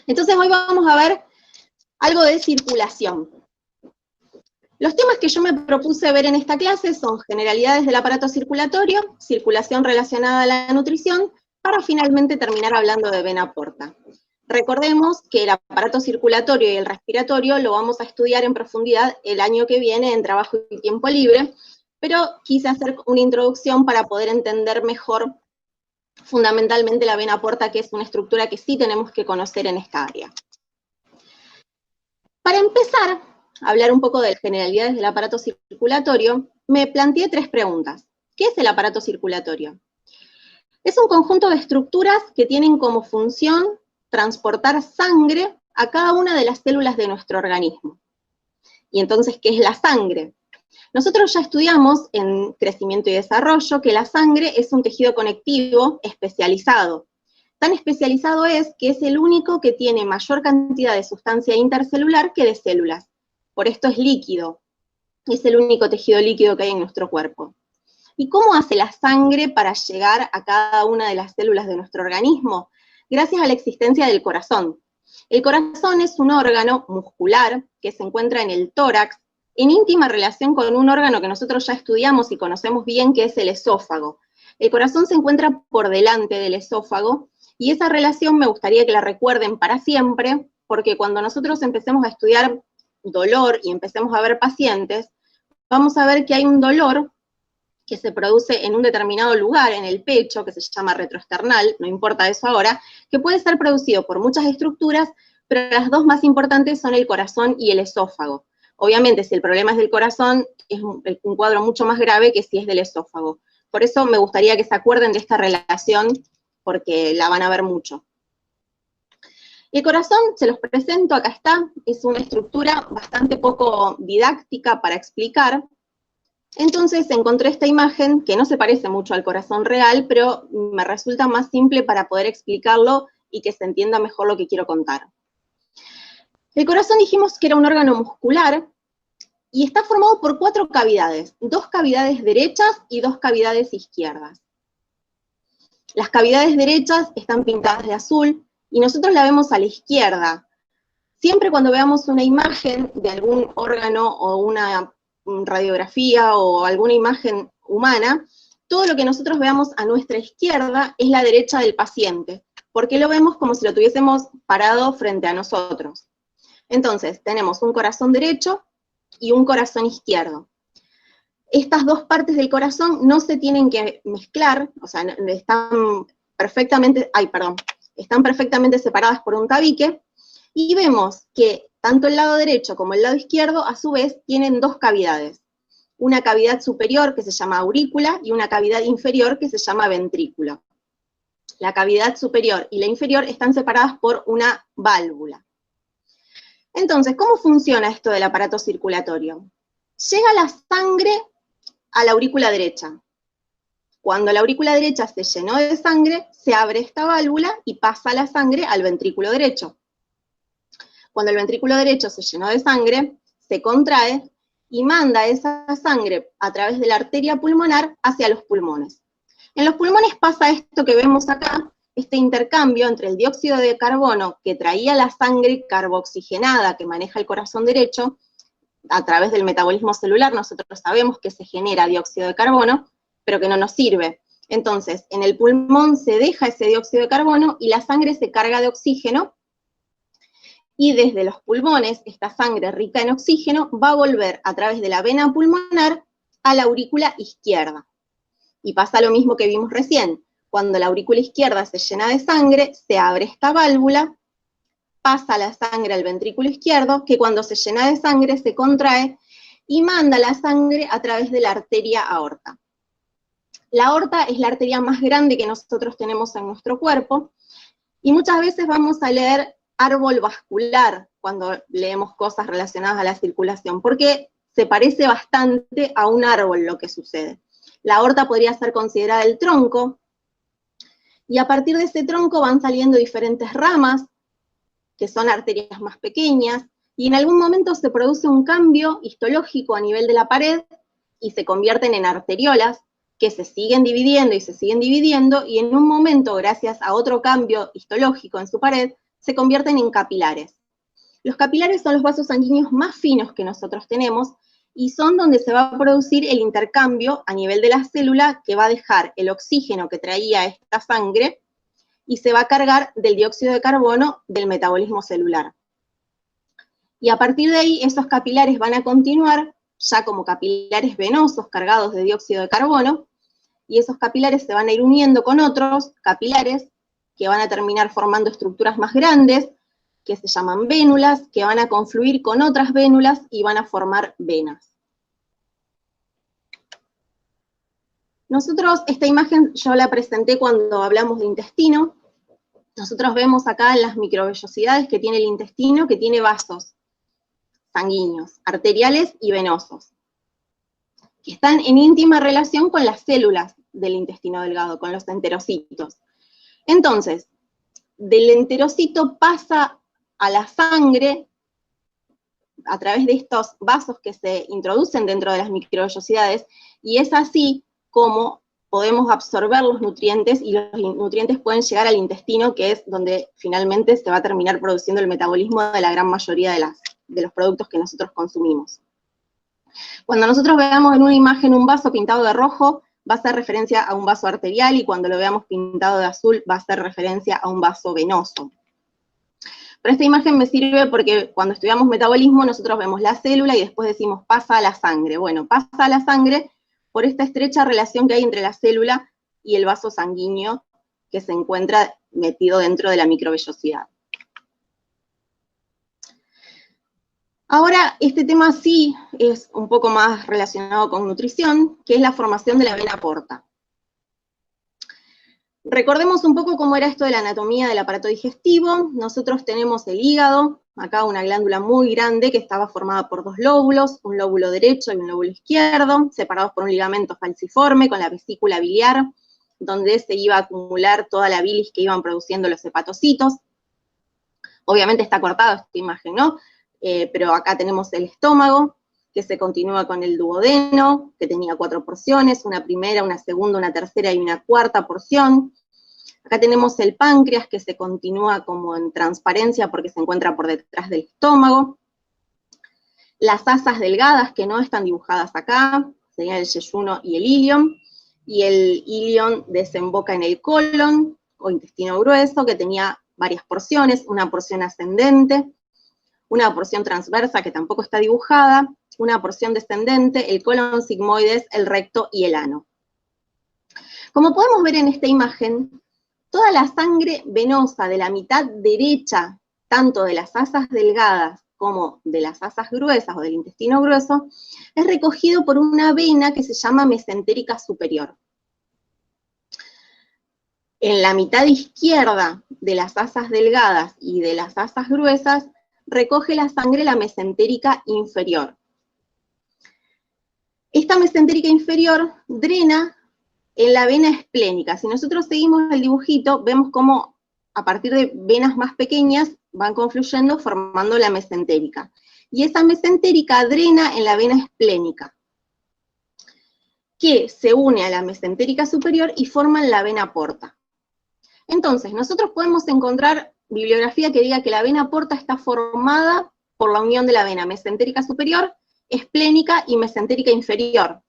Entonces hoy vamos a ver algo de circulación. Los temas que yo me propuse ver en esta clase son generalidades del aparato circulatorio, circulación relacionada a la nutrición, para finalmente terminar hablando de vena porta. Recordemos que el aparato circulatorio y el respiratorio lo vamos a estudiar en profundidad el año que viene en trabajo y tiempo libre, pero quise hacer una introducción para poder entender mejor fundamentalmente la vena porta, que es una estructura que sí tenemos que conocer en esta área. Para empezar a hablar un poco de generalidades del aparato circulatorio, me planteé 3 preguntas. ¿Qué es el aparato circulatorio? Es un conjunto de estructuras que tienen como función transportar sangre a cada una de las células de nuestro organismo. Y entonces, ¿qué es la sangre? Nosotros ya estudiamos en crecimiento y desarrollo que la sangre es un tejido conectivo especializado. Tan especializado es que es el único que tiene mayor cantidad de sustancia intercelular que de células. Por esto es líquido. Es el único tejido líquido que hay en nuestro cuerpo. ¿Y cómo hace la sangre para llegar a cada una de las células de nuestro organismo? Gracias a la existencia del corazón. El corazón es un órgano muscular que se encuentra en el tórax, en íntima relación con un órgano que nosotros ya estudiamos y conocemos bien, que es el esófago. El corazón se encuentra por delante del esófago, y esa relación me gustaría que la recuerden para siempre, porque cuando nosotros empecemos a estudiar dolor y empecemos a ver pacientes, vamos a ver que hay un dolor que se produce en un determinado lugar, en el pecho, que se llama retroesternal, no importa eso ahora, que puede ser producido por muchas estructuras, pero las dos más importantes son el corazón y el esófago. Obviamente, si el problema es del corazón, es un cuadro mucho más grave que si es del esófago. Por eso me gustaría que se acuerden de esta relación, porque la van a ver mucho. El corazón, se los presento, acá está, es una estructura bastante poco didáctica para explicar. Entonces encontré esta imagen que no se parece mucho al corazón real, pero me resulta más simple para poder explicarlo y que se entienda mejor lo que quiero contar. El corazón dijimos que era un órgano muscular y está formado por 4 cavidades, 2 cavidades derechas y 2 cavidades izquierdas. Las cavidades derechas están pintadas de azul y nosotros la vemos a la izquierda. Siempre cuando veamos una imagen de algún órgano o una radiografía o alguna imagen humana, todo lo que nosotros veamos a nuestra izquierda es la derecha del paciente, porque lo vemos como si lo tuviésemos parado frente a nosotros. Entonces, tenemos un corazón derecho y un corazón izquierdo. Estas 2 partes del corazón no se tienen que mezclar, o sea, están perfectamente separadas por un tabique, y vemos que tanto el lado derecho como el lado izquierdo, a su vez, tienen 2 cavidades. Una cavidad superior, que se llama aurícula, y una cavidad inferior, que se llama ventrículo. La cavidad superior y la inferior están separadas por una válvula. Entonces, ¿cómo funciona esto del aparato circulatorio? Llega la sangre a la aurícula derecha. Cuando la aurícula derecha se llenó de sangre, se abre esta válvula y pasa la sangre al ventrículo derecho. Cuando el ventrículo derecho se llenó de sangre, se contrae y manda esa sangre a través de la arteria pulmonar hacia los pulmones. En los pulmones pasa esto que vemos acá, este intercambio entre el dióxido de carbono que traía la sangre carboxigenada que maneja el corazón derecho. A través del metabolismo celular nosotros sabemos que se genera dióxido de carbono, pero que no nos sirve. Entonces, en el pulmón se deja ese dióxido de carbono y la sangre se carga de oxígeno, y desde los pulmones, esta sangre rica en oxígeno va a volver a través de la vena pulmonar a la aurícula izquierda. Y pasa lo mismo que vimos recién. Cuando la aurícula izquierda se llena de sangre, se abre esta válvula, pasa la sangre al ventrículo izquierdo, que cuando se llena de sangre se contrae y manda la sangre a través de la arteria aorta. La aorta es la arteria más grande que nosotros tenemos en nuestro cuerpo, y muchas veces vamos a leer árbol vascular cuando leemos cosas relacionadas a la circulación, porque se parece bastante a un árbol lo que sucede. La aorta podría ser considerada el tronco, y a partir de ese tronco van saliendo diferentes ramas, que son arterias más pequeñas, y en algún momento se produce un cambio histológico a nivel de la pared, y se convierten en arteriolas, que se siguen dividiendo y se siguen dividiendo, y en un momento, gracias a otro cambio histológico en su pared, se convierten en capilares. Los capilares son los vasos sanguíneos más finos que nosotros tenemos y son donde se va a producir el intercambio a nivel de la célula que va a dejar el oxígeno que traía esta sangre y se va a cargar del dióxido de carbono del metabolismo celular. Y a partir de ahí, esos capilares van a continuar ya como capilares venosos cargados de dióxido de carbono, y esos capilares se van a ir uniendo con otros capilares que van a terminar formando estructuras más grandes, que se llaman vénulas, que van a confluir con otras vénulas y van a formar venas. Nosotros, esta imagen yo la presenté cuando hablamos de intestino. Nosotros vemos acá en las microvellosidades que tiene el intestino, que tiene vasos sanguíneos, arteriales y venosos, que están en íntima relación con las células del intestino delgado, con los enterocitos. Entonces, del enterocito pasa a la sangre a través de estos vasos que se introducen dentro de las microvellosidades, y es así como podemos absorber los nutrientes, y los nutrientes pueden llegar al intestino, que es donde finalmente se va a terminar produciendo el metabolismo de la gran mayoría de los productos que nosotros consumimos. Cuando nosotros veamos en una imagen un vaso pintado de rojo, va a hacer referencia a un vaso arterial, y cuando lo veamos pintado de azul, va a hacer referencia a un vaso venoso. Pero esta imagen me sirve porque cuando estudiamos metabolismo, nosotros vemos la célula y después decimos pasa a la sangre. Bueno, pasa a la sangre por esta estrecha relación que hay entre la célula y el vaso sanguíneo que se encuentra metido dentro de la microvellosidad. Ahora, este tema sí es un poco más relacionado con nutrición, que es la formación de la vena porta. Recordemos un poco cómo era esto de la anatomía del aparato digestivo. Nosotros tenemos el hígado, acá una glándula muy grande que estaba formada por dos lóbulos, un lóbulo derecho y un lóbulo izquierdo, separados por un ligamento falciforme con la vesícula biliar, donde se iba a acumular toda la bilis que iban produciendo los hepatocitos. Obviamente está cortado esta imagen, ¿no? Pero acá tenemos el estómago, que se continúa con el duodeno, que tenía 4 porciones, una primera, una segunda, una tercera y una cuarta porción. Acá tenemos el páncreas, que se continúa como en transparencia porque se encuentra por detrás del estómago. Las asas delgadas, que no están dibujadas acá, serían el yeyuno y el ilion, y el ilion desemboca en el colon, o intestino grueso, que tenía varias porciones, una porción ascendente, una porción transversa que tampoco está dibujada, una porción descendente, el colon sigmoides, el recto y el ano. Como podemos ver en esta imagen, toda la sangre venosa de la mitad derecha, tanto de las asas delgadas como de las asas gruesas o del intestino grueso, es recogido por una vena que se llama mesentérica superior. En la mitad izquierda de las asas delgadas y de las asas gruesas, recoge la sangre la mesentérica inferior. Esta mesentérica inferior drena en la vena esplénica. Si nosotros seguimos el dibujito, vemos cómo a partir de venas más pequeñas van confluyendo formando la mesentérica. Y esa mesentérica drena en la vena esplénica, que se une a la mesentérica superior y forman la vena porta. Entonces, nosotros podemos encontrar bibliografía que diga que la vena porta está formada por la unión de la vena mesentérica superior, esplénica y mesentérica inferior.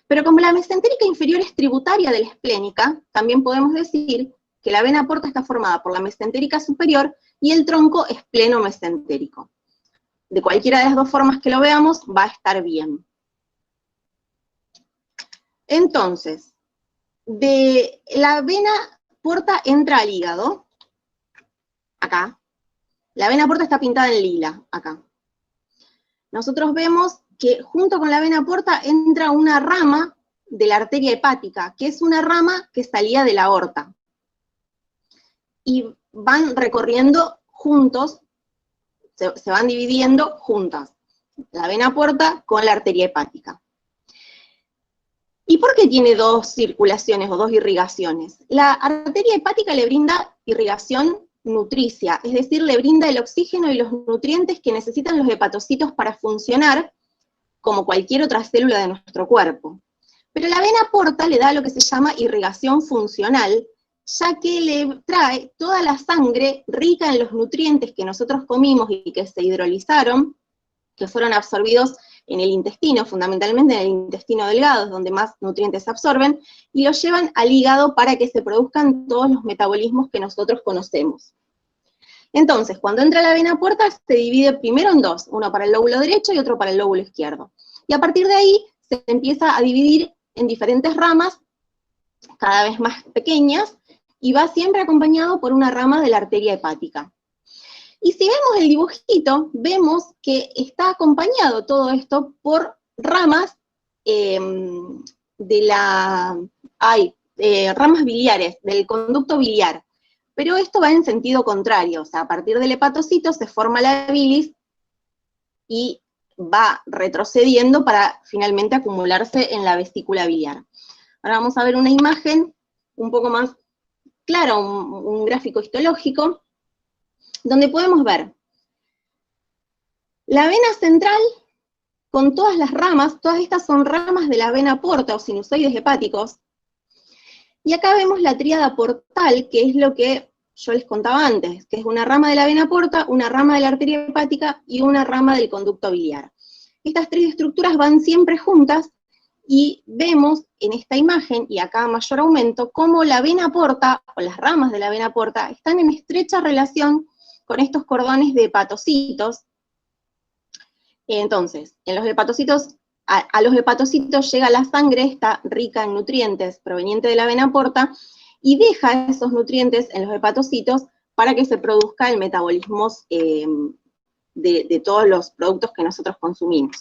Pero como la mesentérica inferior es tributaria de la esplénica, también podemos decir que la vena porta está formada por la mesentérica superior y el tronco es pleno mesentérico. De cualquiera de las dos formas que lo veamos, va a estar bien. Entonces, de la vena porta entra al hígado, acá. La vena porta está pintada en lila, acá. Nosotros vemos que junto con la vena porta entra una rama de la arteria hepática, que es una rama que salía de la aorta. Y van recorriendo juntos, se van dividiendo juntas, la vena porta con la arteria hepática. ¿Y por qué tiene dos circulaciones o dos irrigaciones? La arteria hepática le brinda irrigación nutricia, es decir, le brinda el oxígeno y los nutrientes que necesitan los hepatocitos para funcionar como cualquier otra célula de nuestro cuerpo. Pero la vena porta le da lo que se llama irrigación funcional, ya que le trae toda la sangre rica en los nutrientes que nosotros comimos y que se hidrolizaron, que fueron absorbidos en el intestino, fundamentalmente en el intestino delgado, es donde más nutrientes se absorben, y los llevan al hígado para que se produzcan todos los metabolismos que nosotros conocemos. Entonces, cuando entra la vena porta, se divide primero en dos, uno para el lóbulo derecho y otro para el lóbulo izquierdo. Y a partir de ahí se empieza a dividir en diferentes ramas, cada vez más pequeñas, y va siempre acompañado por una rama de la arteria hepática. Y si vemos el dibujito, vemos que está acompañado todo esto por ramas ramas biliares, del conducto biliar. Pero esto va en sentido contrario, o sea, a partir del hepatocito se forma la bilis y va retrocediendo para finalmente acumularse en la vesícula biliar. Ahora vamos a ver una imagen un poco más clara, un gráfico histológico, donde podemos ver la vena central con todas las ramas, todas estas son ramas de la vena porta o sinusoides hepáticos, y acá vemos la tríada portal, que es lo que yo les contaba antes, que es una rama de la vena porta, una rama de la arteria hepática y una rama del conducto biliar. Estas tres estructuras van siempre juntas, y vemos en esta imagen, y acá a mayor aumento, cómo la vena porta, o las ramas de la vena porta, están en estrecha relación con estos cordones de hepatocitos. Entonces, en los hepatocitos, a los hepatocitos llega la sangre, está rica en nutrientes proveniente de la vena porta, y deja esos nutrientes en los hepatocitos para que se produzca el metabolismo de todos los productos que nosotros consumimos.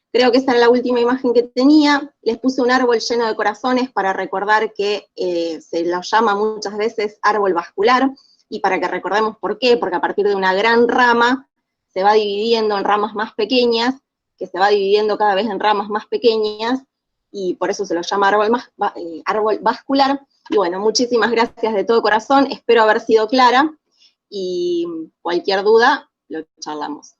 Creo que esa era la última imagen que tenía. Les puse un árbol lleno de corazones para recordar que se lo llama muchas veces árbol vascular, y para que recordemos por qué, porque a partir de una gran rama se va dividiendo en ramas más pequeñas, que se va dividiendo cada vez en ramas más pequeñas, y por eso se lo llama árbol vascular. Y bueno, muchísimas gracias de todo corazón, espero haber sido clara, y cualquier duda lo charlamos.